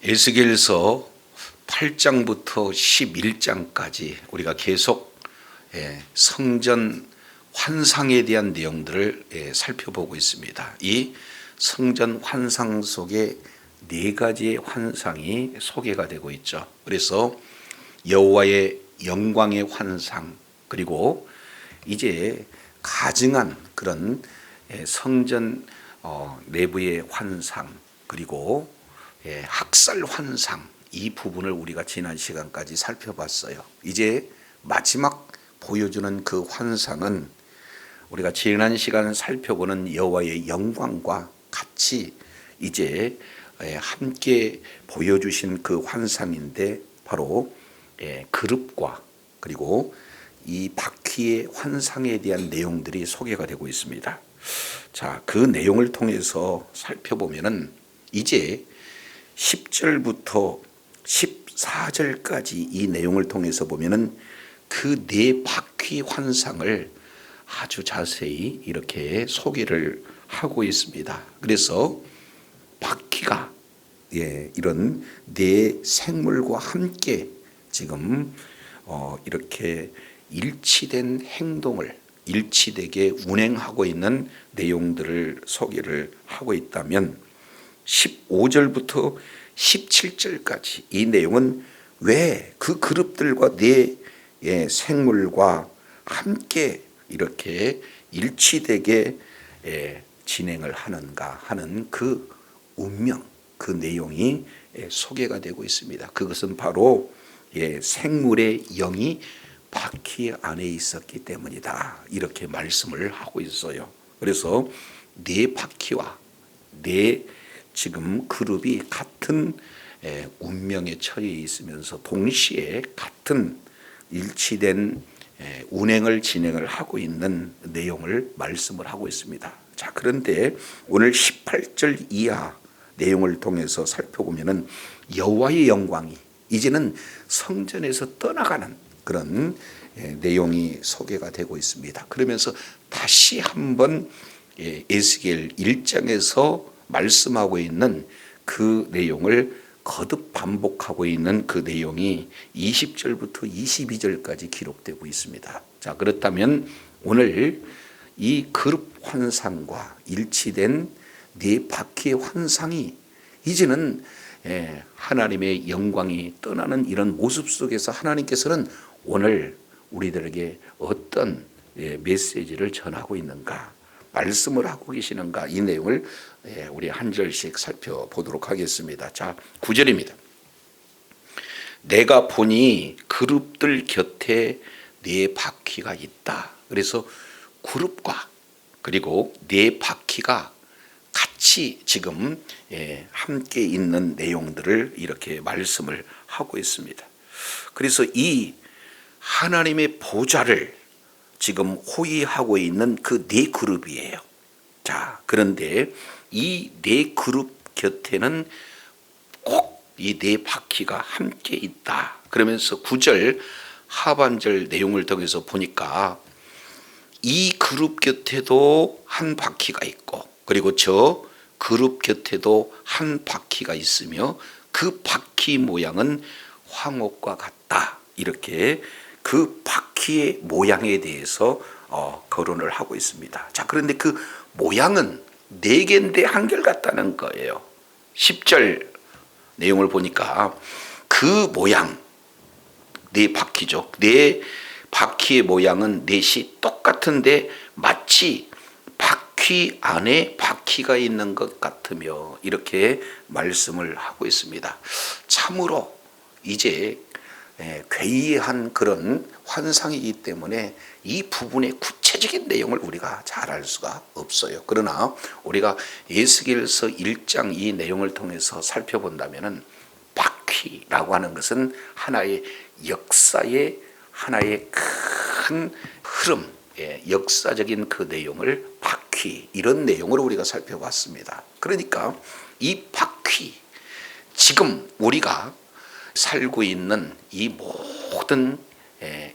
에스겔서 8장부터 11장까지 우리가 계속 성전 환상에 대한 내용들을 살펴보고 있습니다. 이 성전 환상 속에 네 가지의 환상이 소개가 되고 있죠. 그래서 여호와의 영광의 환상, 그리고 이제 가증한 그런 성전 내부의 환상, 그리고 학살 환상, 이 부분을 우리가 지난 시간까지 살펴봤어요. 이제 마지막 보여주는 그 환상은 우리가 지난 시간 살펴보는 여호와의 영광과 같이 이제 함께 보여주신 그 환상인데, 바로 그룹과 그리고 이 바퀴의 환상에 대한 내용들이 소개가 되고 있습니다. 자, 그 내용을 통해서 살펴보면은 이제 10절부터 14절까지 이 내용을 통해서 보면은 그 네 바퀴 환상을 아주 자세히 이렇게 소개를 하고 있습니다. 그래서 바퀴가 이런 네 생물과 함께 지금 이렇게 일치된 행동을 일치되게 운행하고 있는 내용들을 소개를 하고 있다면, 15절부터 17절까지 이 내용은 왜 그 그룹들과 네 생물과 함께 이렇게 일치되게 진행을 하는가 하는 그 운명, 그 내용이 소개가 되고 있습니다. 그것은 바로 생물의 영이 바퀴 안에 있었기 때문이다, 이렇게 말씀을 하고 있어요. 그래서 네 바퀴와 네 지금 그룹이 같은 운명에 처해 있으면서 동시에 같은 일치된 운행을 진행을 하고 있는 내용을 말씀을 하고 있습니다. 자, 그런데 오늘 18절 이하 내용을 통해서 살펴보면은 여호와의 영광이 이제는 성전에서 떠나가는 그런 내용이 소개가 되고 있습니다. 그러면서 다시 한번 에스겔 1장에서 말씀하고 있는 그 내용을 거듭 반복하고 있는 그 내용이 20절부터 22절까지 기록되고 있습니다. 자, 그렇다면 오늘 이 그룹 환상과 일치된 네 바퀴의 환상이 이제는 하나님의 영광이 떠나는 이런 모습 속에서 하나님께서는 오늘 우리들에게 어떤 메시지를 전하고 있는가, 말씀을 하고 계시는가, 이 내용을 우리 한 절씩 살펴보도록 하겠습니다. 자, 9절입니다. 내가 보니 그룹들 곁에 네 바퀴가 있다. 그래서 그룹과 그리고 네 바퀴가 같이 지금 함께 있는 내용들을 이렇게 말씀을 하고 있습니다. 그래서 이 하나님의 보좌를 지금 호위하고 있는 그 네 그룹이에요. 자, 그런데 이 네 그룹 곁에는 꼭 이 네 바퀴가 함께 있다. 그러면서 9절 하반절 내용을 통해서 보니까 이 그룹 곁에도 한 바퀴가 있고, 그리고 저 그룹 곁에도 한 바퀴가 있으며 그 바퀴 모양은 황옥과 같다. 이렇게 그 바퀴의 모양에 대해서 거론을 하고 있습니다. 자, 그런데 그 모양은 네 개인데 한결같다는 거예요. 10절 내용을 보니까 그 모양, 네 바퀴죠. 네 바퀴의 모양은 넷이 똑같은데 마치 바퀴 안에 바퀴가 있는 것 같으며, 이렇게 말씀을 하고 있습니다. 참으로 이제 괴이한 그런 환상이기 때문에 이 부분의 구체적인 내용을 우리가 잘 알 수가 없어요. 그러나 우리가 에스겔서 1장 이 내용을 통해서 살펴본다면은 바퀴라고 하는 것은 하나의 역사의 하나의 큰 흐름, 역사적인 그 내용을 바퀴, 이런 내용으로 우리가 살펴봤습니다. 그러니까 이 바퀴, 지금 우리가 살고 있는 이 모든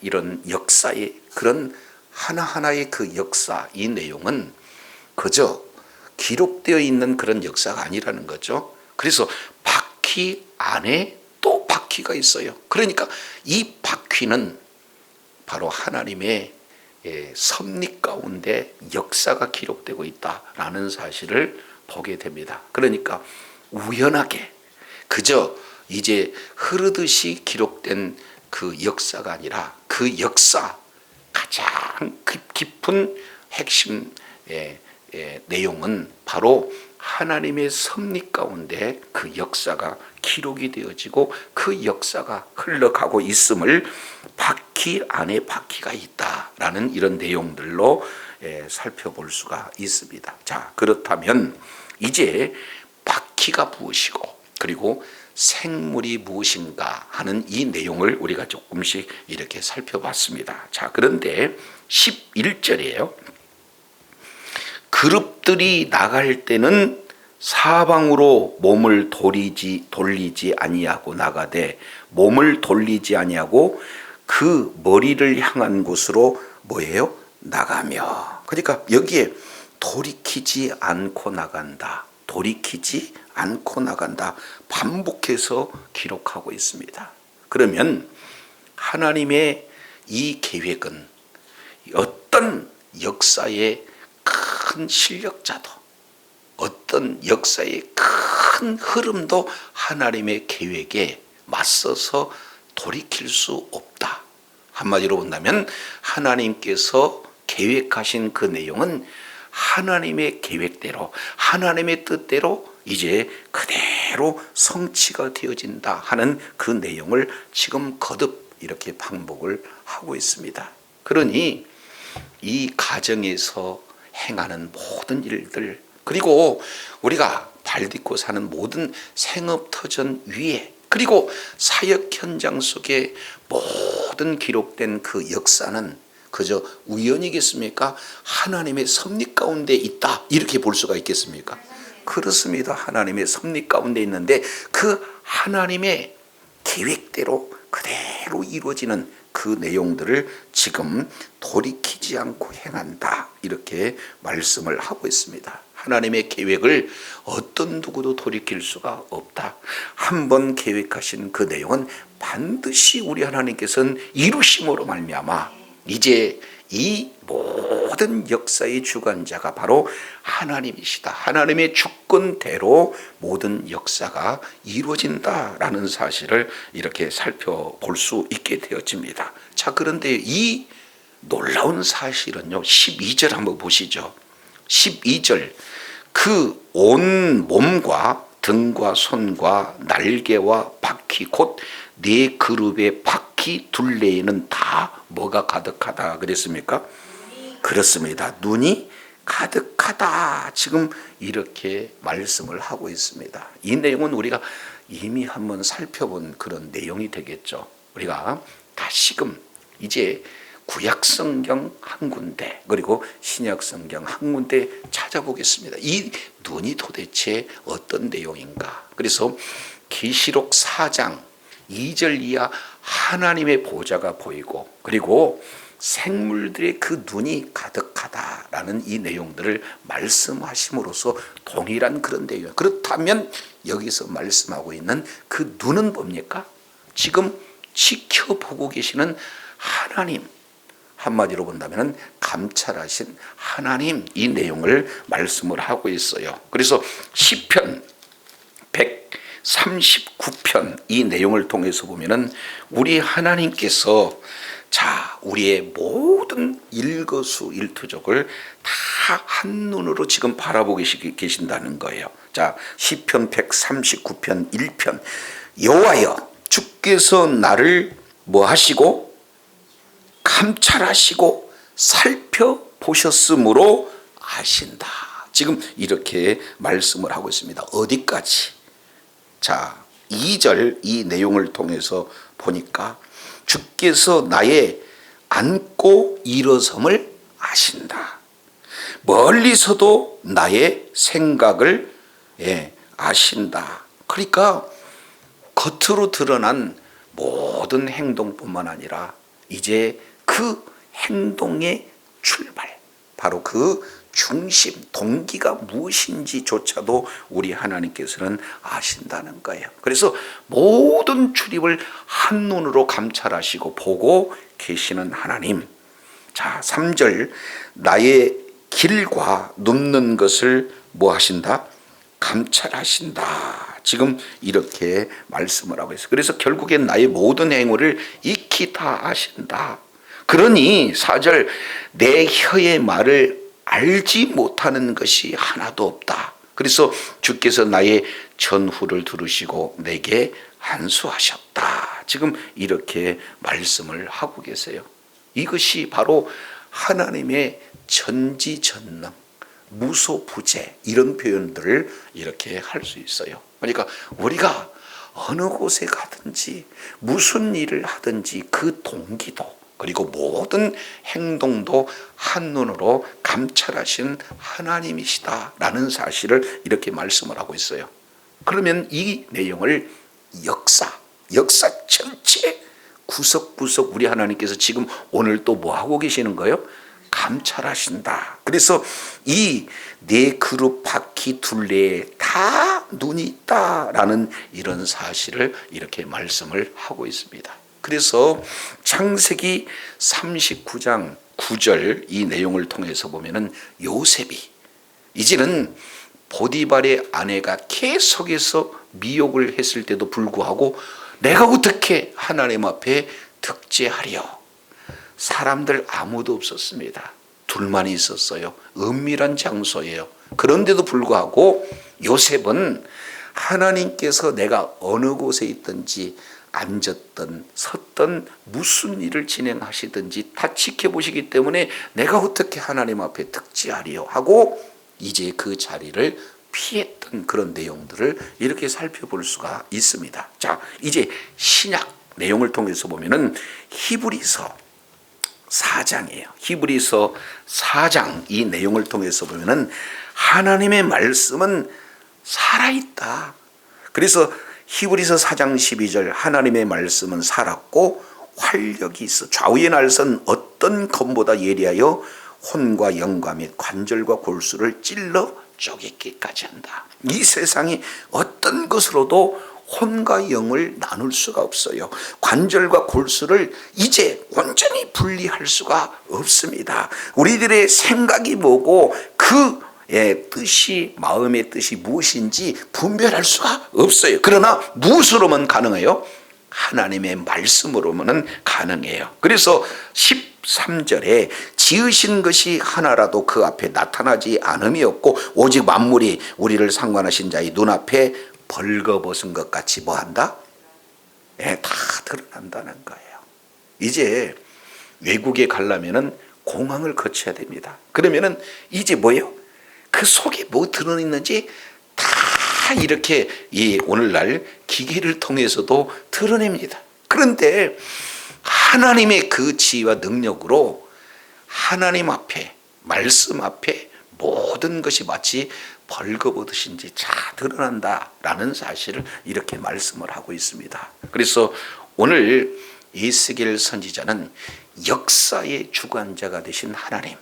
이런 역사의 그런 하나하나의 그 역사, 이 내용은 그저 기록되어 있는 그런 역사가 아니라는 거죠. 그래서 바퀴 바퀴 안에 또 바퀴가 있어요. 그러니까 이 바퀴는 바로 하나님의 섭리 가운데 역사가 기록되고 있다라는 사실을 보게 됩니다. 그러니까 우연하게 그저 이제 흐르듯이 기록된 그 역사가 아니라 그 역사 가장 깊은 핵심 내용은 바로 하나님의 섭리 가운데 그 역사가 기록이 되어지고 그 역사가 흘러가고 있음을 바퀴 안에 바퀴가 있다라는 이런 내용들로 살펴볼 수가 있습니다. 자, 그렇다면 이제 바퀴가 무엇이고 그리고 생물이 무엇인가 하는 이 내용을 우리가 조금씩 이렇게 살펴봤습니다. 자, 그런데 11절이에요. 그룹들이 나갈 때는 사방으로 몸을 돌리지 아니하고 나가되 몸을 돌리지 아니하고 그 머리를 향한 곳으로 뭐예요? 나가며. 그러니까 여기에 돌이키지 않고 나간다. 돌이키지 않고 나간다. 반복해서 기록하고 있습니다. 그러면 하나님의 이 계획은 어떤 역사의 큰 실력자도 어떤 역사의 큰 흐름도 하나님의 계획에 맞서서 돌이킬 수 없다. 한마디로 본다면 하나님께서 계획하신 그 내용은 하나님의 계획대로 하나님의 뜻대로 이제 그대로 성취가 되어진다 하는 그 내용을 지금 거듭 이렇게 반복을 하고 있습니다. 그러니 이 가정에서 행하는 모든 일들 그리고 우리가 발 딛고 사는 모든 생업터전 위에 그리고 사역 현장 속에 모든 기록된 그 역사는 그저 우연이겠습니까? 하나님의 섭리 가운데 있다 이렇게 볼 수가 있겠습니까? 그렇습니다. 하나님의 섭리 가운데 있는데 그 하나님의 계획대로 그대로 이루어지는 그 내용들을 지금 돌이키지 않고 행한다 이렇게 말씀을 하고 있습니다. 하나님의 계획을 어떤 누구도 돌이킬 수가 없다. 한번 계획하신 그 내용은 반드시 우리 하나님께서는 이루심으로 말미암아 이제 이 모든 역사의 주관자가 바로 하나님이시다. 하나님의 주권대로 모든 역사가 이루어진다라는 사실을 이렇게 살펴볼 수 있게 되어집니다. 자, 그런데 이 놀라운 사실은요, 12절 한번 보시죠. 12절, 그 온 몸과 등과 손과 날개와 바퀴 곧 네 그룹의 바퀴 둘레에는 다 뭐가 가득하다 그랬습니까? 그렇습니다. 눈이 가득하다. 지금 이렇게 말씀을 하고 있습니다. 이 내용은 우리가 이미 한번 살펴본 그런 내용이 되겠죠. 우리가 다시금 이제 구약성경 한 군데 그리고 신약성경 한 군데 찾아보겠습니다. 이 눈이 도대체 어떤 내용인가. 그래서 계시록 4장 2절 이하 하나님의 보좌가 보이고 그리고 생물들의 그 눈이 가득하다라는 이 내용들을 말씀하심으로써 동일한 그런 내용. 그렇다면 여기서 말씀하고 있는 그 눈은 뭡니까? 지금 지켜보고 계시는 하나님, 한마디로 본다면 감찰하신 하나님, 이 내용을 말씀을 하고 있어요. 그래서 시편 139편 이 내용을 통해서 보면은 우리 하나님께서 자, 우리의 모든 일거수일투족을 다 한눈으로 지금 바라보고 계신다는 거예요. 자, 시편 139편 1편 여호와여 주께서 나를 뭐 하시고 감찰하시고 살펴보셨으므로 아신다. 지금 이렇게 말씀을 하고 있습니다. 어디까지? 자, 2절 이 내용을 통해서 보니까 주께서 나의 앉고 일어섬을 아신다. 멀리서도 나의 생각을 아신다. 그러니까 겉으로 드러난 모든 행동뿐만 아니라 이제 그 행동의 출발, 바로 그 중심, 동기가 무엇인지조차도 우리 하나님께서는 아신다는 거예요. 그래서 모든 출입을 한눈으로 감찰하시고 보고 계시는 하나님. 자, 3절, 나의 길과 눕는 것을 뭐 하신다? 감찰하신다. 지금 이렇게 말씀을 하고 있어요. 그래서 결국엔 나의 모든 행위를 익히 다 아신다. 그러니 4절, 내 혀의 말을 알지 못하는 것이 하나도 없다. 그래서 주께서 나의 전후를 들으시고 내게 안수하셨다. 지금 이렇게 말씀을 하고 계세요. 이것이 바로 하나님의 전지전능, 무소부재, 이런 표현들을 이렇게 할 수 있어요. 그러니까 우리가 어느 곳에 가든지 무슨 일을 하든지 그 동기도, 그리고 모든 행동도 한눈으로 감찰하신 하나님이시다라는 사실을 이렇게 말씀을 하고 있어요. 그러면 이 내용을 역사 전체 구석구석 우리 하나님께서 지금 오늘 또 뭐 하고 계시는 거예요? 감찰하신다. 그래서 이 네 그룹 바퀴 둘레에 다 눈이 있다라는 이런 사실을 이렇게 말씀을 하고 있습니다. 그래서 창세기 39장 9절 이 내용을 통해서 보면은 요셉이 이제는 보디발의 아내가 계속해서 미혹을 했을 때도 불구하고 내가 어떻게 하나님 앞에 득죄하려? 사람들 아무도 없었습니다. 둘만 있었어요. 은밀한 장소예요. 그런데도 불구하고 요셉은 하나님께서 내가 어느 곳에 있든지 앉았던 섰던 무슨 일을 진행하시든지 다 지켜보시기 때문에 내가 어떻게 하나님 앞에 득죄하리요 하고 이제 그 자리를 피했던 그런 내용들을 이렇게 살펴볼 수가 있습니다. 자, 이제 신약 내용을 통해서 보면은 히브리서 4장이에요. 히브리서 4장 이 내용을 통해서 보면은 하나님의 말씀은 살아있다. 그래서 히브리서 4장 12절 하나님의 말씀은 살았고 활력이 있어 좌우의 날선 어떤 검보다 예리하여 혼과 영과 및 관절과 골수를 찔러 쪼개기까지 한다. 이 세상이 어떤 것으로도 혼과 영을 나눌 수가 없어요. 관절과 골수를 이제 완전히 분리할 수가 없습니다. 우리들의 생각이 뭐고 그 뜻이, 마음의 뜻이 무엇인지 분별할 수가 없어요. 그러나 무엇으로만 가능해요? 하나님의 말씀으로만 가능해요. 그래서 13절에 지으신 것이 하나라도 그 앞에 나타나지 않음이 없고 오직 만물이 우리를 상관하신 자의 눈앞에 벌거벗은 것 같이 뭐한다? 다 드러난다는 거예요. 이제 외국에 가려면은 공항을 거쳐야 됩니다. 그러면은 이제 뭐예요? 그 속에 뭐 들어있는지 다 이렇게 이 오늘날 기계를 통해서도 드러냅니다. 그런데 하나님의 그 지혜와 능력으로 하나님 앞에, 말씀 앞에 모든 것이 마치 벌거벗으신지 다 드러난다라는 사실을 이렇게 말씀을 하고 있습니다. 그래서 오늘 에스겔 선지자는 역사의 주관자가 되신 하나님,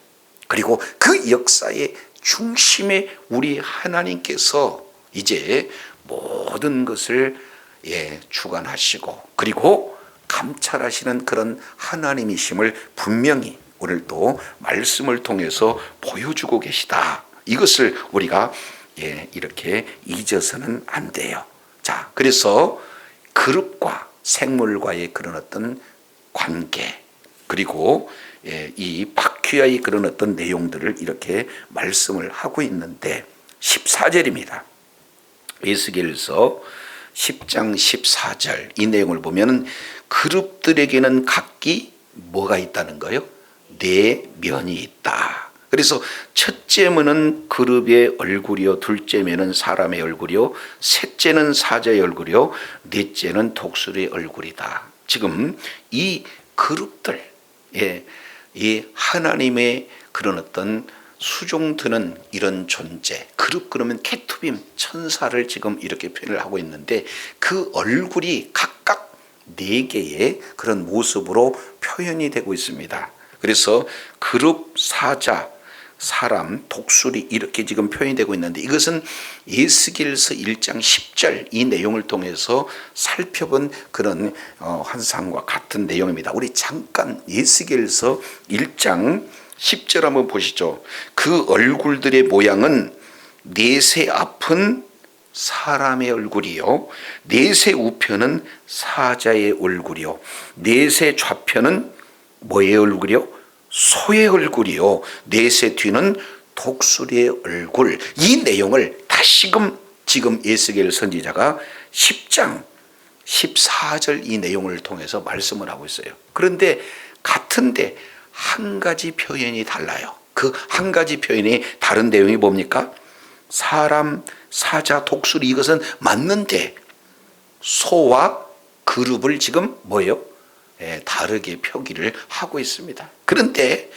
그리고 그 역사의 중심에 우리 하나님께서 이제 모든 것을 주관하시고 그리고 감찰하시는 그런 하나님이심을 분명히 오늘 또 말씀을 통해서 보여주고 계시다. 이것을 우리가 이렇게 잊어서는 안 돼요. 자, 그래서 그릇과 생물과의 그런 어떤 관계, 그리고 이 바퀴와의 그런 어떤 내용들을 이렇게 말씀을 하고 있는데 14절입니다. 에스겔서 10장 14절 이 내용을 보면 그릇들에게는 각기 뭐가 있다는 거예요? 네 면이 있다. 그래서 첫째 면은 그룹의 얼굴이요, 둘째 면은 사람의 얼굴이요, 셋째는 사자의 얼굴이요, 넷째는 독수리의 얼굴이다. 지금 이 그룹들, 이 하나님의 그런 어떤 수종드는 이런 존재, 그룹 그러면 케투빔 천사를 지금 이렇게 표현을 하고 있는데 그 얼굴이 각각 네 개의 그런 모습으로 표현이 되고 있습니다. 그래서 그룹 사자, 사람, 독수리 이렇게 지금 표현이 되고 있는데 이것은 에스겔서 1장 10절 이 내용을 통해서 살펴본 그런 환상과 같은 내용입니다. 우리 잠깐 에스겔서 1장 10절 한번 보시죠. 그 얼굴들의 모양은 넷의 앞은 사람의 얼굴이요, 넷의 우편은 사자의 얼굴이요, 넷의 좌편은 뭐의 얼굴이요? 소의 얼굴이요, 넷의 뒤는 독수리의 얼굴. 이 내용을 다시금 지금 에스겔 선지자가 10장 14절 이 내용을 통해서 말씀을 하고 있어요. 그런데 같은데 한 가지 표현이 달라요. 그 한 가지 표현이 다른 내용이 뭡니까? 사람, 사자, 독수리 이것은 맞는데 소와 그룹을 지금 뭐예요? 다르게 표기를 하고 있습니다. 그런데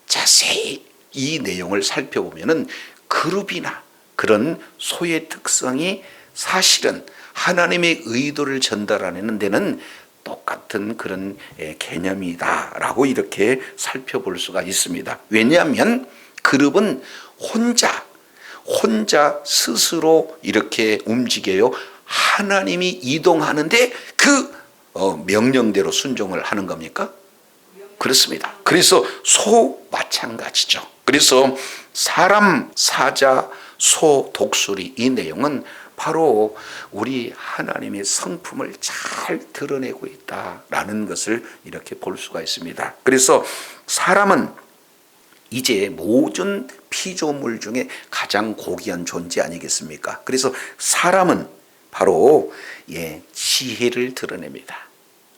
자세히 이 내용을 살펴보면은 그룹이나 그런 소의 특성이 사실은 하나님의 의도를 전달하는 데는 똑같은 그런 개념이다라고 이렇게 살펴볼 수가 있습니다. 왜냐하면 그룹은 혼자 스스로 이렇게 움직여요. 하나님이 이동하는데 그 명령대로 순종을 하는 겁니까? 그렇습니다. 그래서 소 마찬가지죠. 그래서 사람, 사자, 소, 독수리 이 내용은 바로 우리 하나님의 성품을 잘 드러내고 있다라는 것을 이렇게 볼 수가 있습니다. 그래서 사람은 이제 모든 피조물 중에 가장 고귀한 존재 아니겠습니까? 그래서 사람은 바로 지혜를 드러냅니다.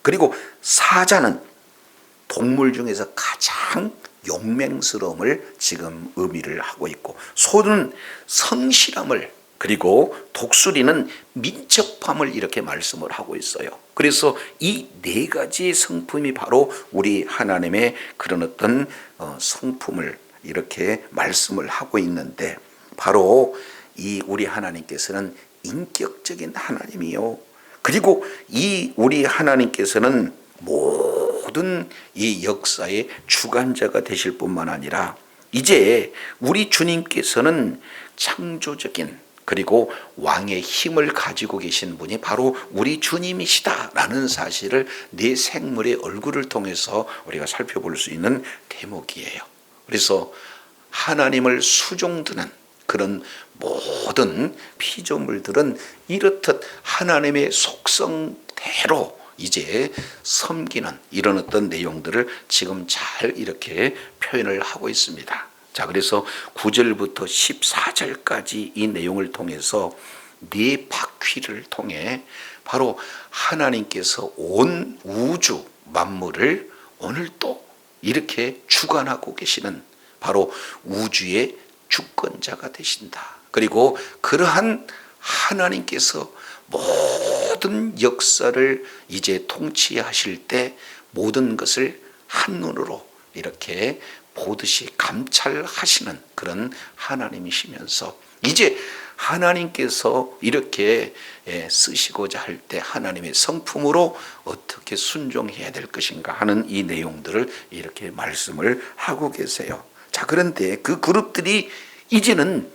그리고 사자는 동물 중에서 가장 용맹스러움을 지금 의미를 하고 있고, 소는 성실함을, 그리고 독수리는 민첩함을 이렇게 말씀을 하고 있어요. 그래서 이 네 가지 성품이 바로 우리 하나님의 그런 어떤 성품을 이렇게 말씀을 하고 있는데, 바로 이 우리 하나님께서는 인격적인 하나님이요, 그리고 이 우리 하나님께서는 모든 이 역사의 주관자가 되실 뿐만 아니라 이제 우리 주님께서는 창조적인 그리고 왕의 힘을 가지고 계신 분이 바로 우리 주님이시다라는 사실을 네 생물의 얼굴을 통해서 우리가 살펴볼 수 있는 대목이에요. 그래서 하나님을 수종드는 그런 모든 피조물들은 이렇듯 하나님의 속성대로 이제 섬기는 이런 어떤 내용들을 지금 잘 이렇게 표현을 하고 있습니다. 자, 그래서 9절부터 14절까지 이 내용을 통해서 네 바퀴를 통해 바로 하나님께서 온 우주 만물을 오늘 또 이렇게 주관하고 계시는 바로 우주의 주권자가 되신다. 그리고 그러한 하나님께서 모든 역사를 이제 통치하실 때 모든 것을 한눈으로 이렇게 보듯이 감찰하시는 그런 하나님이시면서 이제 하나님께서 이렇게 쓰시고자 할 때 하나님의 성품으로 어떻게 순종해야 될 것인가 하는 이 내용들을 이렇게 말씀을 하고 계세요. 자, 그런데 그 그룹들이 이제는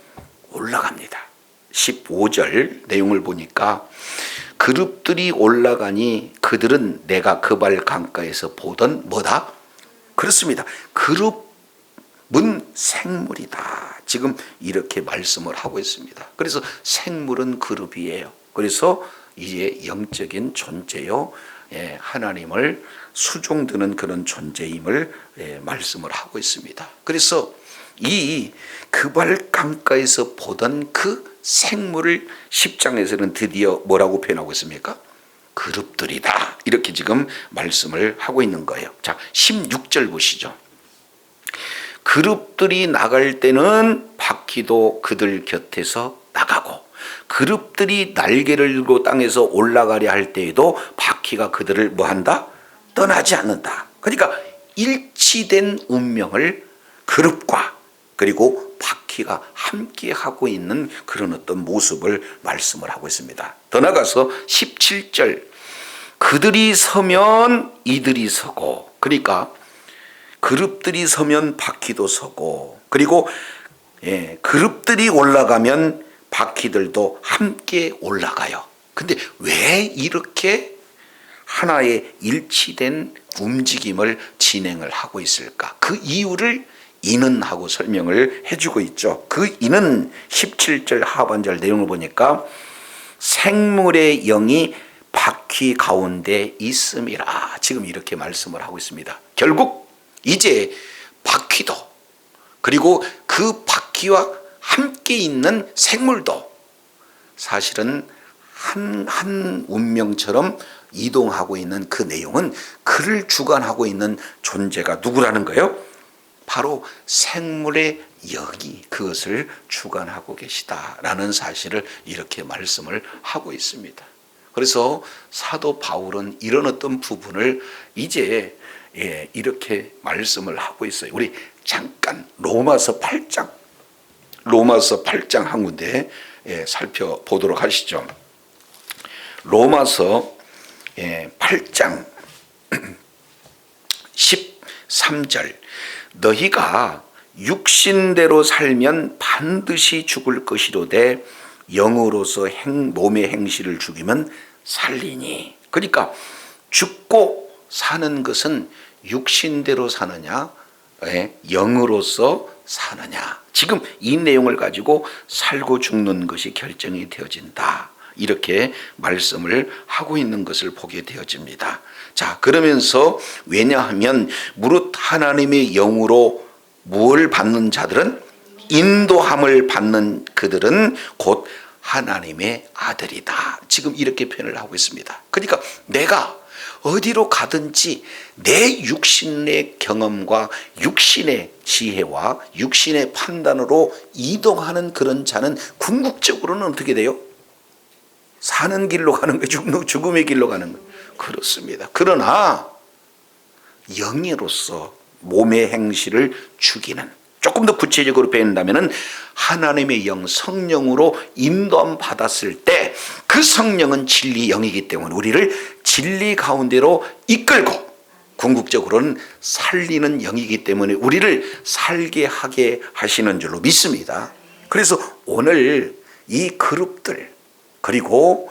올라갑니다. 15절 내용을 보니까 그룹들이 올라가니 그들은 내가 그발 강가에서 보던 뭐다? 그렇습니다. 그룹은 생물이다. 지금 이렇게 말씀을 하고 있습니다. 그래서 생물은 그룹이에요. 그래서 이제 영적인 존재요, 하나님을 수종드는 그런 존재임을 말씀을 하고 있습니다. 그래서 이 그발 강가에서 보던 그 생물을 10장에서는 드디어 뭐라고 표현하고 있습니까? 그룹들이다. 이렇게 지금 말씀을 하고 있는 거예요. 자, 16절 보시죠. 그룹들이 나갈 때는 바퀴도 그들 곁에서 나가고 그룹들이 날개를 들고 땅에서 올라가려 할 때에도 바퀴가 그들을 뭐한다? 떠나지 않는다. 그러니까 일치된 운명을 그룹과 그리고 바퀴가 함께 하고 있는 그런 어떤 모습을 말씀을 하고 있습니다. 더 나가서 17절 그들이 서면 이들이 서고, 그러니까 그룹들이 서면 바퀴도 서고, 그리고 그룹들이 올라가면 바퀴들도 함께 올라가요. 근데 왜 이렇게 하나의 일치된 움직임을 진행을 하고 있을까? 그 이유를 이는 하고 설명을 해주고 있죠. 그 이는 17절 하반절 내용을 보니까 생물의 영이 바퀴 가운데 있음이라, 지금 이렇게 말씀을 하고 있습니다. 결국 이제 바퀴도, 그리고 그 바퀴와 함께 있는 생물도 사실은 한 운명처럼 이동하고 있는 그 내용은, 그를 주관하고 있는 존재가 누구라는 거예요? 바로 생물의 영이 그것을 주관하고 계시다라는 사실을 이렇게 말씀을 하고 있습니다. 그래서 사도 바울은 이런 어떤 부분을 이제 이렇게 말씀을 하고 있어요. 우리 잠깐 로마서 8장 한 군데 살펴보도록 하시죠. 로마서 8장 13절, 너희가 육신대로 살면 반드시 죽을 것이로되 영으로서 몸의 행실을 죽이면 살리니. 그러니까 죽고 사는 것은 육신대로 사느냐, 영으로서 사느냐, 지금 이 내용을 가지고 살고 죽는 것이 결정이 되어진다, 이렇게 말씀을 하고 있는 것을 보게 되어집니다. 자, 그러면서 왜냐하면 무릇 하나님의 영으로 무엇을 받는 자들은, 인도함을 받는 그들은 곧 하나님의 아들이다, 지금 이렇게 표현을 하고 있습니다. 그러니까 내가 어디로 가든지 내 육신의 경험과 육신의 지혜와 육신의 판단으로 이동하는 그런 자는 궁극적으로는 어떻게 돼요? 사는 길로 가는 거예요? 죽음의 길로 가는 거예요? 그렇습니다. 그러나 영으로서 몸의 행실을 죽이는, 조금 더 구체적으로 표현한다면 하나님의 영, 성령으로 인도함 받았을 때 그 성령은 진리 영이기 때문에 우리를 진리 가운데로 이끌고 궁극적으로는 살리는 영이기 때문에 우리를 살게 하게 하시는 줄로 믿습니다. 그래서 오늘 이 그룹들, 그리고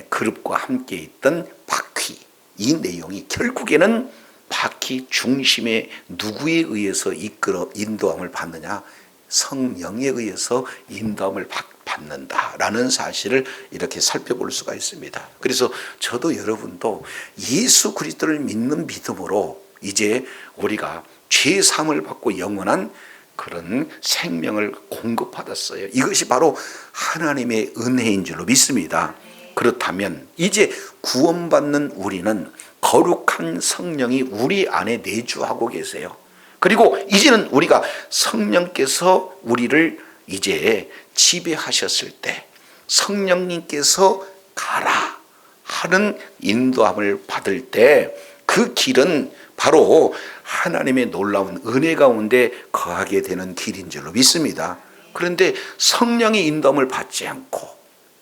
그룹과 함께 있던 바퀴, 이 내용이 결국에는 바퀴 중심에 누구에 의해서 인도함을 받느냐? 성령에 의해서 인도함을 받는다라는 사실을 이렇게 살펴볼 수가 있습니다. 그래서 저도 여러분도 예수 그리스도를 믿는 믿음으로 이제 우리가 죄 사함을 받고 영원한 그런 생명을 공급받았어요. 이것이 바로 하나님의 은혜인 줄로 믿습니다. 그렇다면 이제 구원받는 우리는 거룩한 성령이 우리 안에 내주하고 계세요. 그리고 이제는 우리가 성령께서 우리를 이제 지배하셨을 때 성령님께서 가라 하는 인도함을 받을 때 그 길은 바로 하나님의 놀라운 은혜 가운데 거하게 되는 길인 줄로 믿습니다. 그런데 성령의 인도함을 받지 않고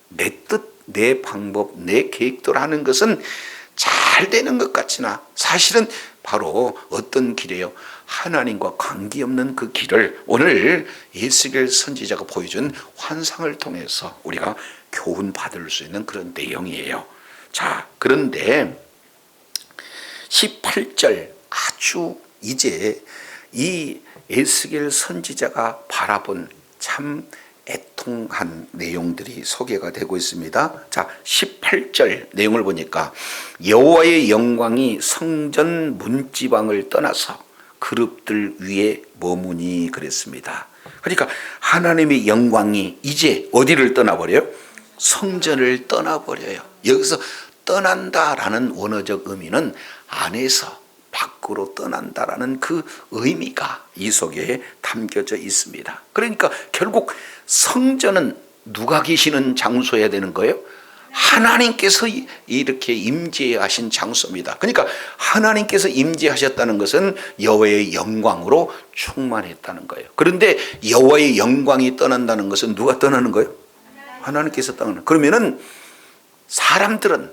내 뜻, 내 방법, 내 계획대로 하는 것은 잘 되는 것 같으나 사실은 바로 어떤 길이에요? 하나님과 관계없는 그 길을 오늘 예수겔 선지자가 보여준 환상을 통해서 우리가 교훈 받을 수 있는 그런 내용이에요. 자, 그런데 18절 아주 이제 이 에스겔 선지자가 바라본 참 애통한 내용들이 소개가 되고 있습니다. 자, 18절 내용을 보니까 여호와의 영광이 성전 문지방을 떠나서 그룹들 위에 머무니 그랬습니다. 그러니까 하나님의 영광이 이제 어디를 떠나버려요? 성전을 떠나버려요. 여기서 떠난다라는 원어적 의미는 안에서 밖으로 떠난다라는 그 의미가 이 속에 담겨져 있습니다. 그러니까 결국 성전은 누가 계시는 장소여야 되는 거예요? 하나님께서 이렇게 임재하신 장소입니다. 그러니까 하나님께서 임재하셨다는 것은 여호와의 영광으로 충만했다는 거예요. 그런데 여호와의 영광이 떠난다는 것은 누가 떠나는 거예요? 하나님께서 떠나는. 그러면은 사람들은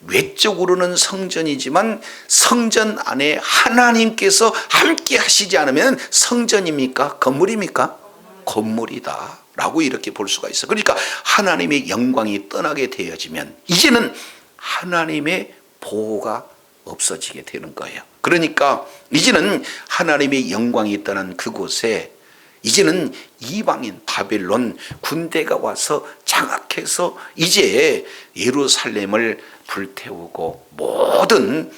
외적으로는 성전이지만 성전 안에 하나님께서 함께 하시지 않으면 성전입니까? 건물입니까? 건물이다 라고 이렇게 볼 수가 있어. 그러니까 하나님의 영광이 떠나게 되어지면 이제는 하나님의 보호가 없어지게 되는 거예요. 그러니까 이제는 하나님의 영광이 떠난 그곳에 이제는 이방인 바벨론 군대가 와서 장악해서 이제 예루살렘을 불태우고 모든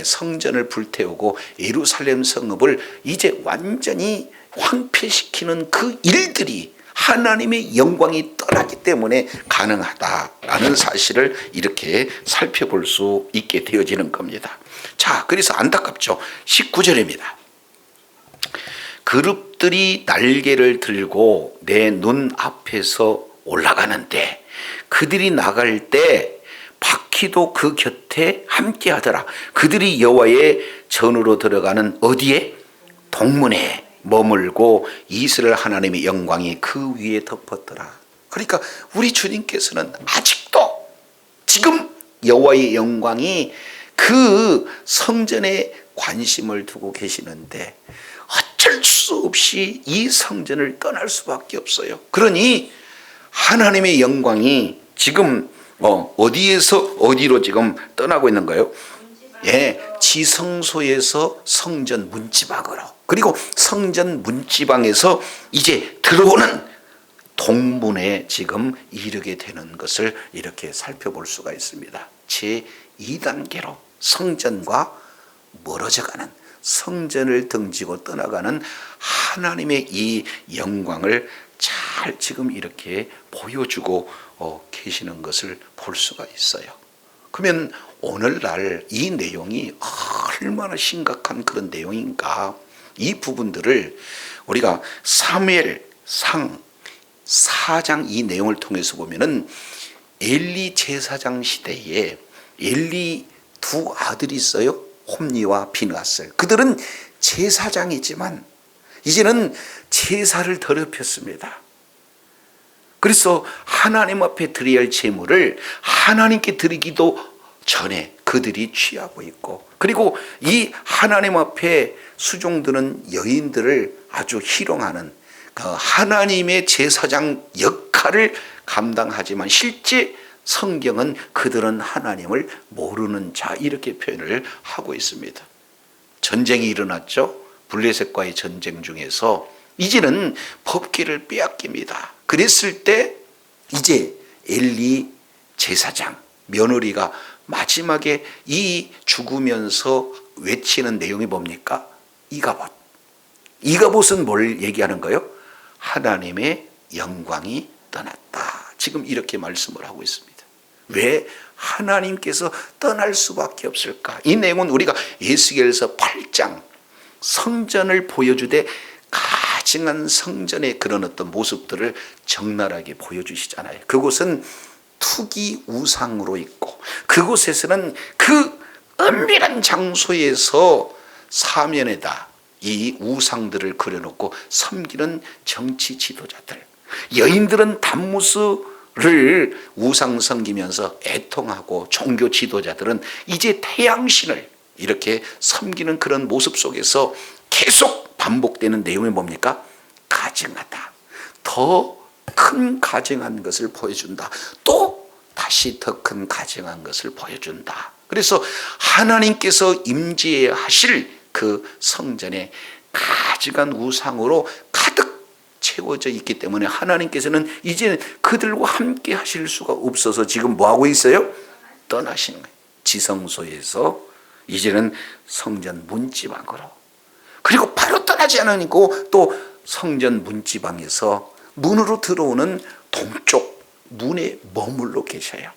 성전을 불태우고 예루살렘 성읍을 이제 완전히 황폐시키는 그 일들이 하나님의 영광이 떠나기 때문에 가능하다라는 사실을 이렇게 살펴볼 수 있게 되어지는 겁니다. 자, 그래서 안타깝죠. 19절입니다. 그룹들이 날개를 들고 내 눈 앞에서 올라가는데 그들이 나갈 때 바퀴도 그 곁에 함께 하더라. 그들이 여호와의 전으로 들어가는 어디에? 동문에 머물고 이스라엘 하나님의 영광이 그 위에 덮었더라. 그러니까 우리 주님께서는 아직도 지금 여호와의 영광이 그 성전에 관심을 두고 계시는데 어쩔 수 없이 이 성전을 떠날 수밖에 없어요. 그러니 하나님의 영광이 지금 어디에서 어디로 지금 떠나고 있는 거예요? 지성소에서 성전 문지방으로, 그리고 성전 문지방에서 이제 들어오는 동문에 지금 이르게 되는 것을 이렇게 살펴볼 수가 있습니다. 제 2단계로 성전과 멀어져가는, 성전을 등지고 떠나가는 하나님의 이 영광을 잘 지금 이렇게 보여주고 계시는 것을 볼 수가 있어요. 그러면 오늘날 이 내용이 얼마나 심각한 그런 내용인가, 이 부분들을 우리가 사무엘상 4장 이 내용을 통해서 보면은 엘리 제사장 시대에 엘리 두 아들이 있어요. 홈니와 비느하스. 그들은 제사장이지만 이제는 제사를 더럽혔습니다. 그래서 하나님 앞에 드려야 할 제물을 하나님께 드리기도 전에 그들이 취하고 있고, 그리고 이 하나님 앞에 수종드는 여인들을 아주 희롱하는 그 하나님의 제사장 역할을 감당하지만 실제 성경은 그들은 하나님을 모르는 자, 이렇게 표현을 하고 있습니다. 전쟁이 일어났죠. 블레셋과의 전쟁 중에서 이제는 법궤를 빼앗깁니다. 그랬을 때 이제 엘리 제사장 며느리가 마지막에 이 죽으면서 외치는 내용이 뭡니까? 이가봇. 이가봇은 뭘 얘기하는 거예요? 하나님의 영광이 떠났다. 지금 이렇게 말씀을 하고 있습니다. 왜 하나님께서 떠날 수밖에 없을까? 이 내용은 우리가 에스겔서 8장 성전을 보여주되 가증한 성전의 그런 어떤 모습들을 적나라하게 보여주시잖아요. 그곳은 투기 우상으로 있고 그곳에서는 그 은밀한 장소에서 사면에다 이 우상들을 그려놓고 섬기는 정치 지도자들, 여인들은 단무스를 우상 섬기면서 애통하고 종교 지도자들은 이제 태양신을 이렇게 섬기는 그런 모습 속에서 계속 반복되는 내용이 뭡니까? 가증하다. 더 큰 가증한 것을 보여준다. 또 다시 더 큰 가증한 것을 보여준다. 그래서 하나님께서 임재해야 하실 그 성전에 가증한 우상으로 가득 채워져 있기 때문에 하나님께서는 이제 그들과 함께 하실 수가 없어서 지금 뭐하고 있어요? 떠나시는 거예요. 지성소에서 이제는 성전 문지방으로, 그리고 바로 떠나지 않으니까 또 성전 문지방에서 문으로 들어오는 동쪽 문에 머물러 계셔요.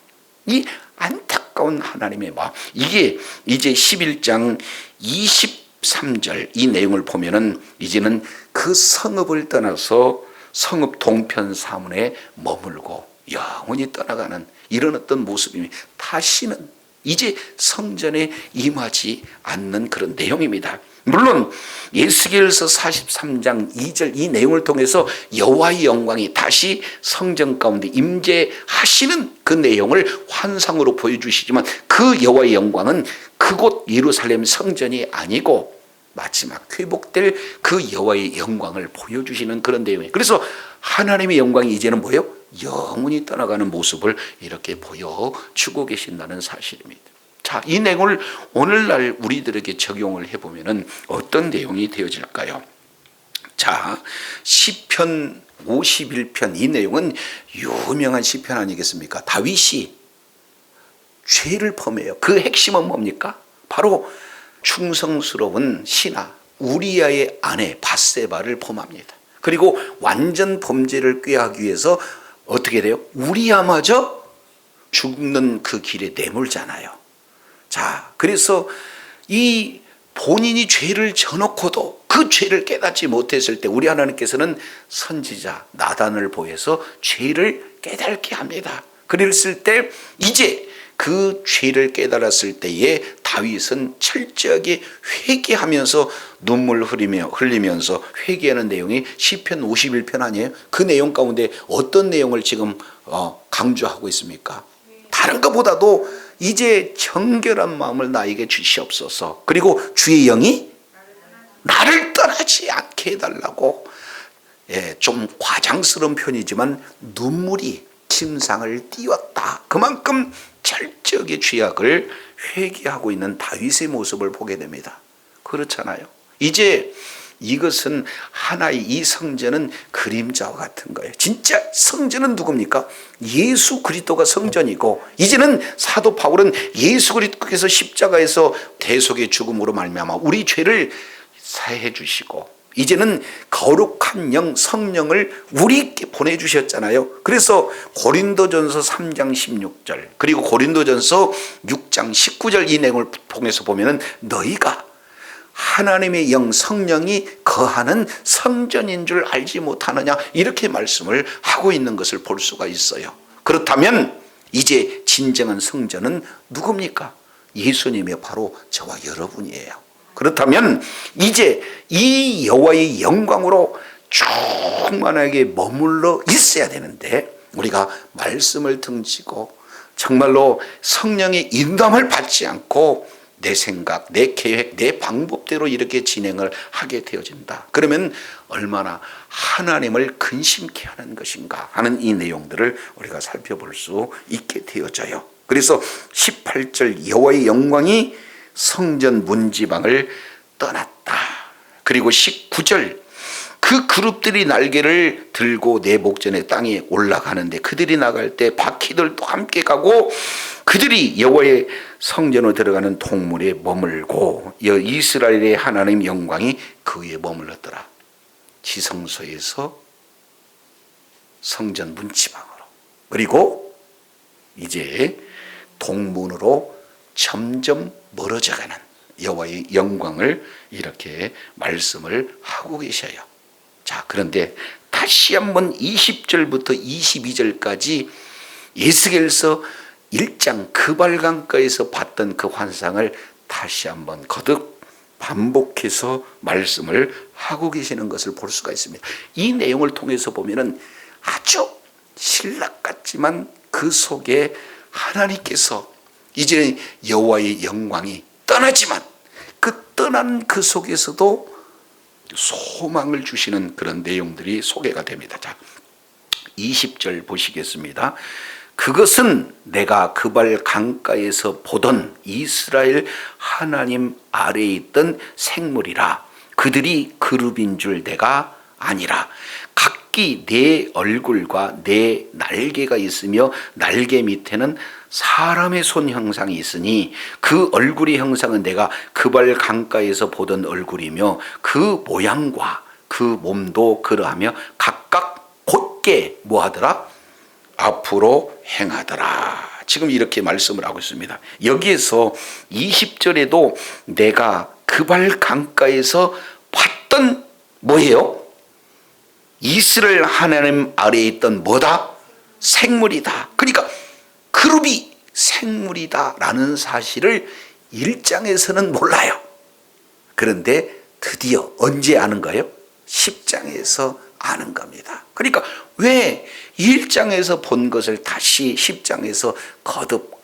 이 안타까운 하나님의 마음, 이게 이제 11장 23절 이 내용을 보면은 이제는 그 성읍을 떠나서 성읍 동편 사문에 머물고 영원히 떠나가는 이런 어떤 모습이 다시는 이제 성전에 임하지 않는 그런 내용입니다. 물론 에스겔서 43장 2절 이 내용을 통해서 여호와의 영광이 다시 성전 가운데 임재하시는 그 내용을 환상으로 보여주시지만 그 여호와의 영광은 그곳 예루살렘 성전이 아니고 마지막 회복될 그 여호와의 영광을 보여주시는 그런 내용이에요. 그래서 하나님의 영광이 이제는 뭐예요? 영원히 떠나가는 모습을 이렇게 보여주고 계신다는 사실입니다. 자, 이 내용을 오늘날 우리들에게 적용을 해보면 어떤 내용이 되어질까요? 자, 시편 51편 이 내용은 유명한 시편 아니겠습니까? 다윗이 죄를 범해요. 그 핵심은 뭡니까? 바로 충성스러운 신하 우리아의 아내 밧세바를 범합니다. 그리고 완전 범죄를 꾀하기 위해서 어떻게 돼요? 우리아마저 죽는 그 길에 내몰잖아요. 자, 그래서 이 본인이 죄를 져놓고도 그 죄를 깨닫지 못했을 때 우리 하나님께서는 선지자 나단을 보여서 죄를 깨닫게 합니다. 그랬을 때 이제 그 죄를 깨달았을 때에 다윗은 철저하게 회개하면서 눈물 흘리면서 회개하는 내용이 시편 51편 아니에요? 그 내용 가운데 어떤 내용을 지금 강조하고 있습니까? 다른 것보다도 이제 정결한 마음을 나에게 주시옵소서. 그리고 주의 영이 나를 떠나지 않게 해달라고. 좀 과장스러운 편이지만 눈물이 침상을 띄웠다. 그만큼 철저하게 죄악을 회개하고 있는 다윗의 모습을 보게 됩니다. 그렇잖아요. 이제 이것은 하나의 이 성전은 그림자와 같은 거예요. 진짜 성전은 누굽니까? 예수 그리스도가 성전이고 이제는 사도 바울은 예수 그리스도께서 십자가에서 대속의 죽음으로 말미암아 우리 죄를 사해 주시고 이제는 거룩한 영 성령을 우리에게 보내주셨잖아요. 그래서 고린도전서 3장 16절 그리고 고린도전서 6장 19절 이 내용을 통해서 보면 너희가 하나님의 영 성령이 거하는 성전인 줄 알지 못하느냐 이렇게 말씀을 하고 있는 것을 볼 수가 있어요. 그렇다면 이제 진정한 성전은 누굽니까? 예수님이 바로 저와 여러분이에요. 그렇다면 이제 이 여호와의 영광으로 충만하게 머물러 있어야 되는데 우리가 말씀을 등지고 정말로 성령의 인도함을 받지 않고 내 생각, 내 계획, 내 방법대로 이렇게 진행을 하게 되어진다. 그러면 얼마나 하나님을 근심케 하는 것인가 하는 이 내용들을 우리가 살펴볼 수 있게 되어져요. 그래서 18절 여호와의 영광이 성전 문지방을 떠났다. 그리고 19절 그 그룹들이 날개를 들고 내 목전의 땅에 올라가는데 그들이 나갈 때 바퀴들도 함께 가고 그들이 여호와의 성전으로 들어가는 동물에 머물고 이스라엘의 하나님 영광이 그 위에 머물렀더라. 지성소에서 성전 문지방으로 그리고 이제 동문으로 점점 멀어져가는 여호와의 영광을 이렇게 말씀을 하고 계셔요. 자, 그런데 다시 한번 20절부터 22절까지 에스겔서 1장 그발강가에서 봤던 그 환상을 다시 한번 거듭 반복해서 말씀을 하고 계시는 것을 볼 수가 있습니다. 이 내용을 통해서 보면은 아주 신락 같지만 그 속에 하나님께서 이제 여호와의 영광이 떠나지만 그 떠난 그 속에서도 소망을 주시는 그런 내용들이 소개가 됩니다. 자, 20절 보시겠습니다. 그것은 내가 그발 강가에서 보던 이스라엘 하나님 아래에 있던 생물이라 그들이 그룹인 줄 내가 아니라 각기 내 얼굴과 내 날개가 있으며 날개 밑에는 사람의 손 형상이 있으니 그 얼굴의 형상은 내가 그발 강가에서 보던 얼굴이며 그 모양과 그 몸도 그러하며 각각 곧게 뭐하더라? 앞으로 행하더라. 지금 이렇게 말씀을 하고 있습니다. 여기에서 20절에도 내가 그발 강가에서 봤던 뭐예요? 이스라엘 하나님 아래에 있던 뭐다? 생물이다. 그러니까 그룹이 생물이다라는 사실을 1장에서는 몰라요. 그런데 드디어 언제 아는 거예요? 10장에서 아는 겁니다. 그러니까 왜 1장에서 본 것을 다시 10장에서 거듭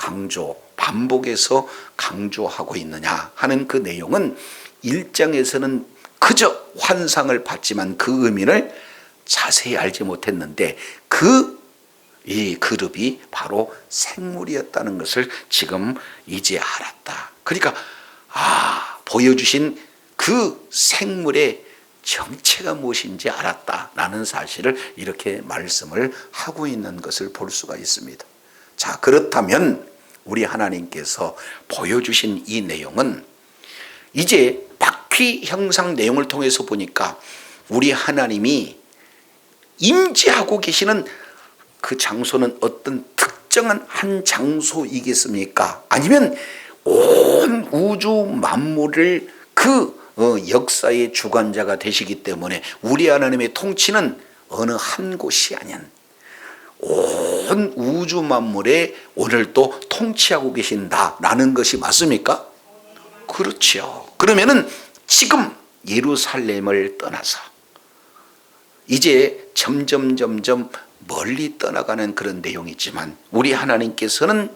반복해서 강조하고 있느냐 하는 그 내용은 1장에서는 그저 환상을 봤지만 그 의미를 자세히 알지 못했는데 이 그룹이 바로 생물이었다는 것을 지금 이제 알았다. 그러니까 보여주신 그 생물의 정체가 무엇인지 알았다라는 사실을 이렇게 말씀을 하고 있는 것을 볼 수가 있습니다. 자, 그렇다면 우리 하나님께서 보여주신 이 내용은 이제 바퀴 형상 내용을 통해서 보니까 우리 하나님이 임재하고 계시는 그 장소는 어떤 특정한 한 장소이겠습니까? 아니면 온 우주 만물을 그 역사의 주관자가 되시기 때문에 우리 하나님의 통치는 어느 한 곳이 아닌 온 우주 만물에 오늘도 통치하고 계신다라는 것이 맞습니까? 그렇죠. 그러면은 지금 예루살렘을 떠나서 이제 점점 멀리 떠나가는 그런 내용이지만 우리 하나님께서는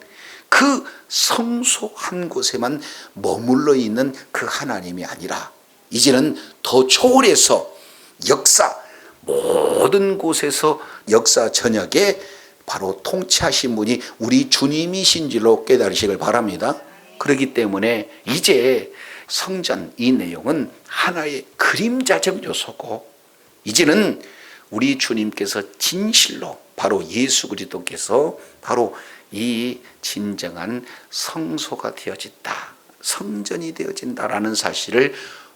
그 성소 한 곳에만 머물러 있는 그 하나님이 아니라 이제는 더 초월해서 역사 모든 곳에서 역사 전역에 바로 통치하신 분이 우리 주님이신 줄로 깨달으시길 바랍니다. 그렇기 때문에 이제 성전 이 내용은 하나의 그림자적 요소고 이제는 우리 주님께서 진실로 바로 예수 그리스도께서 바로 이 진정한 성소가 되어진다, 성전이 되어진다라는 사실을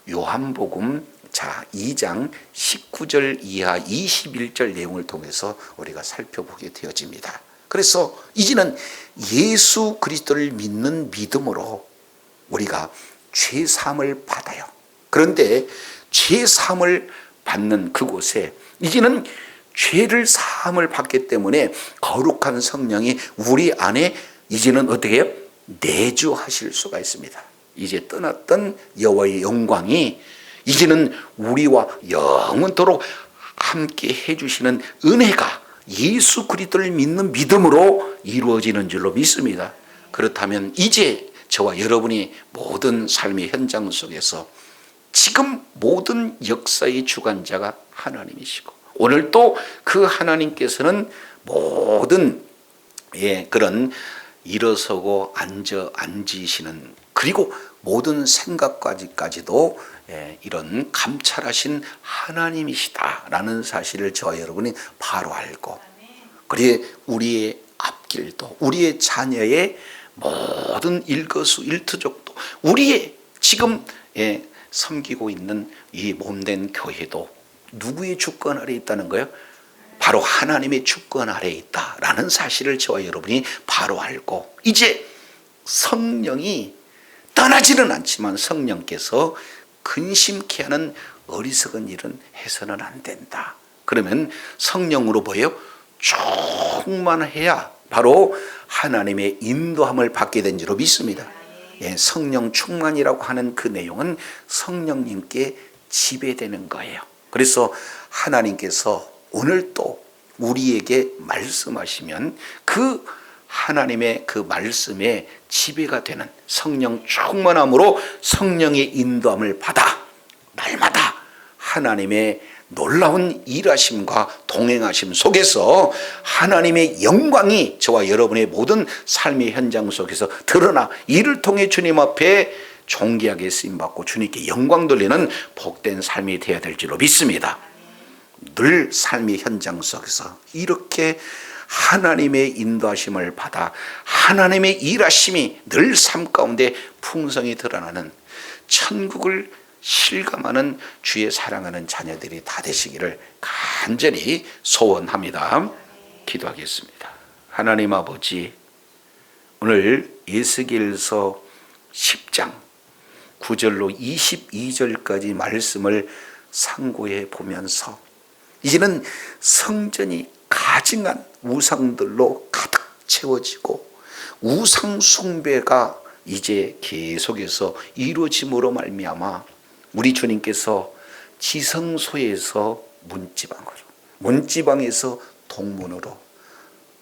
요한복음 2장 19절 이하 21절 내용을 통해서 우리가 살펴보게 되어집니다. 그래서 이제는 예수 그리스도를 믿는 믿음으로 우리가 죄사함을 받아요. 그런데 죄사함을 받는 그곳에 이제는 죄를 사함을 받기 때문에 거룩한 성령이 우리 안에 이제는 어떻게 해요? 내주하실 수가 있습니다. 이제 떠났던 여호와의 영광이 이제는 우리와 영원토록 함께 해주시는 은혜가 예수 그리스도를 믿는 믿음으로 이루어지는 줄로 믿습니다. 그렇다면 이제 저와 여러분이 모든 삶의 현장 속에서 지금 모든 역사의 주관자가 하나님이시고 오늘 또 그 하나님께서는 모든 그런 일어서고 앉으시는 그리고 모든 생각까지도 이런 감찰하신 하나님이시다라는 사실을 저와 여러분이 바로 알고 그리고 우리의 앞길도 우리의 자녀의 모든 일거수일투족도 우리의 지금 섬기고 있는 이 몸된 교회도 누구의 주권 아래에 있다는 거예요? 바로 하나님의 주권 아래에 있다라는 사실을 저와 여러분이 바로 알고 이제 성령이 떠나지는 않지만 성령께서 근심케 하는 어리석은 일은 해서는 안 된다. 그러면 성령으로 뭐예요? 충만해야 바로 하나님의 인도함을 받게 된 줄로 믿습니다. 성령 충만이라고 하는 그 내용은 성령님께 지배되는 거예요. 그래서 하나님께서 오늘 또 우리에게 말씀하시면 그 하나님의 그 말씀에 지배가 되는 성령 충만함으로 성령의 인도함을 받아 날마다 하나님의 놀라운 일하심과 동행하심 속에서 하나님의 영광이 저와 여러분의 모든 삶의 현장 속에서 드러나 이를 통해 주님 앞에 존귀하게 쓰임받고 주님께 영광 돌리는 복된 삶이 되어야 될 줄로 믿습니다. 늘 삶의 현장 속에서 이렇게 하나님의 인도하심을 받아 하나님의 일하심이 늘 삶 가운데 풍성히 드러나는 천국을 실감하는 주의 사랑하는 자녀들이 다 되시기를 간절히 소원합니다. 기도하겠습니다. 하나님 아버지, 오늘 에스겔서 10장 9절로 22절까지 말씀을 상고해 보면서 이제는 성전이 가증한 우상들로 가득 채워지고 우상 숭배가 이제 계속해서 이루어짐으로 말미암아 우리 주님께서 지성소에서 문지방으로, 문지방에서 동문으로,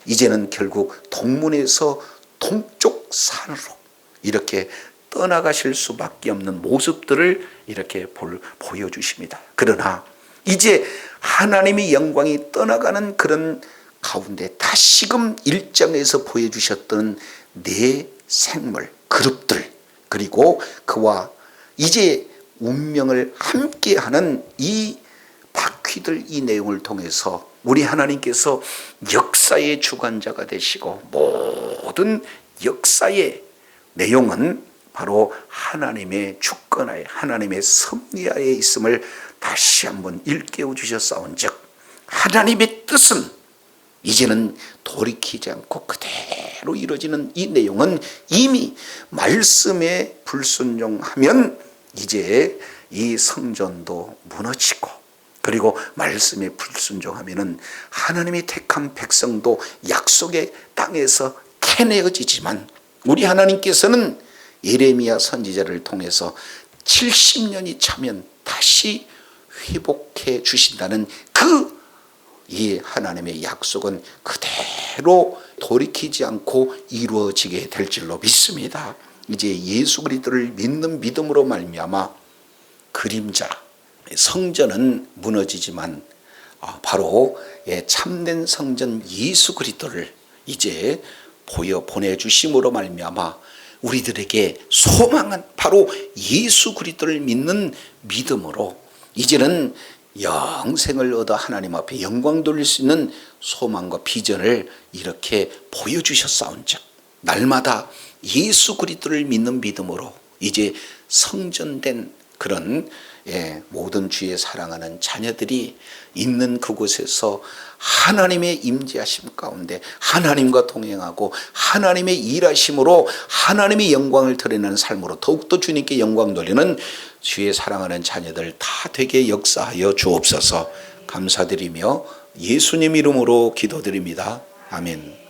이제는 결국 동문에서 동쪽 산으로 이렇게 떠나가실 수밖에 없는 모습들을 이렇게 보여주십니다. 그러나 이제 하나님의 영광이 떠나가는 그런 가운데 다시금 1장에서 보여주셨던 네 생물, 그룹들, 그리고 그와 이제 운명을 함께하는 이 바퀴들, 이 내용을 통해서 우리 하나님께서 역사의 주관자가 되시고 모든 역사의 내용은 바로 하나님의 주권하에, 하나님의 섭리하에 있음을 다시 한번 일깨워 주셨사온즉 하나님의 뜻은 이제는 돌이키지 않고 그대로 이루어지는 이 내용은 이미 말씀에 불순종하면 이제 이 성전도 무너지고, 그리고 말씀에 불순종하면은 하나님이 택한 백성도 약속의 땅에서 캐내어지지만 우리 하나님께서는 예레미야 선지자를 통해서 70년이 차면 다시 회복해 주신다는 그 이 하나님의 약속은 그대로 돌이키지 않고 이루어지게 될 줄로 믿습니다. 이제 예수 그리스도를 믿는 믿음으로 말미암아 그림자, 성전은 무너지지만 바로 참된 성전 예수 그리스도를 이제 보내주심으로 말미암아 우리들에게 소망은 바로 예수 그리스도를 믿는 믿음으로 이제는 영생을 얻어 하나님 앞에 영광 돌릴 수 있는 소망과 비전을 이렇게 보여주셨사온즉 날마다 예수 그리스도를 믿는 믿음으로 이제 성전된 그런 모든 주의 사랑하는 자녀들이 있는 그곳에서 하나님의 임재하심 가운데 하나님과 동행하고 하나님의 일하심으로 하나님의 영광을 드러내는 삶으로 더욱더 주님께 영광 돌리는 주의 사랑하는 자녀들 다 되게 역사하여 주옵소서. 감사드리며 예수님 이름으로 기도드립니다. 아멘.